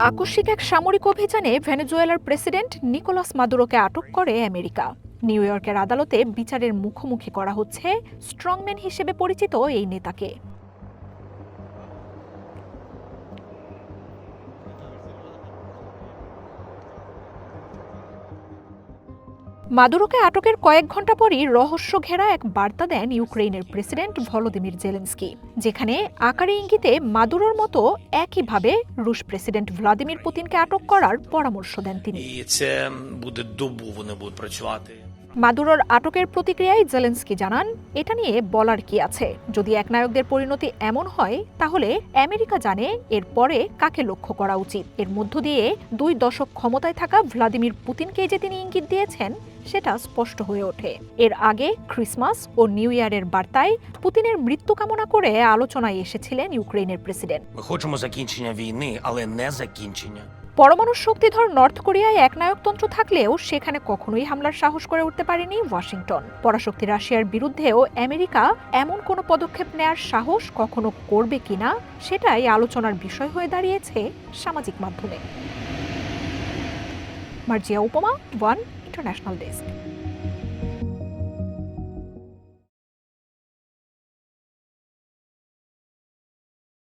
আকস্মিক এক সামরিক অভিযানে ভেনেজুয়েলার প্রেসিডেন্ট নিকোলাস মাদুরোকে আটক করে আমেরিকা। নিউ ইয়র্কের আদালতে বিচারের মুখোমুখি করা হচ্ছে স্ট্রংম্যান হিসেবে পরিচিত এই নেতাকে। মাদুরোকে আটকের কয়েক ঘণ্টা পরই রহস্য ঘেরা এক বার্তা দেন ইউক্রেনের প্রেসিডেন্ট ভলোদিমির জেলেনস্কি, যেখানে আকারে ইঙ্গিতে মাদুরোর মতো একইভাবে রুশ প্রেসিডেন্ট ভ্লাদিমির পুতিনকে আটক করার পরামর্শ দেন তিনি। মাদুরোর আটকের প্রতিক্রিয়ায় জেলেনস্কি জানান, এটা নিয়ে বলার কি আছে, যদি একনায়কদের পরিণতি এমন হয় তাহলে আমেরিকা জানে এর পরে কাকে লক্ষ্য করা উচিত। এর মধ্য দিয়ে 2 দশক ক্ষমতায় থাকা ভ্লাদিমির পুতিনকে যে তিনি ইঙ্গিত দিয়েছেন সেটা স্পষ্ট হয়ে ওঠে। এর আগে ক্রিসমাস ও নিউ ইয়ারের বার্তায় পুতিনের মৃত্যু কামনা করে আলোচনায় এসেছিলেন ইউক্রেনের প্রেসিডেন্ট। পরমাণু শক্তিধর নর্থ কোরিয়ায় একনায়কতন্ত্র থাকলেও সেখানে কখনোই হামলার সাহস করে উঠতে পারেনি ওয়াশিংটন। পরাশক্তি রাশিয়ার বিরুদ্ধেও আমেরিকা এমন কোনো পদক্ষেপ নেয়ার সাহস কখনো করবে কিনা সেটাই আলোচনার বিষয় হয়ে দাঁড়িয়েছে সামাজিক মাধ্যমে। মার্জিয়া উপমা, ওয়ান ইন্টারন্যাশনাল ডেস্ক।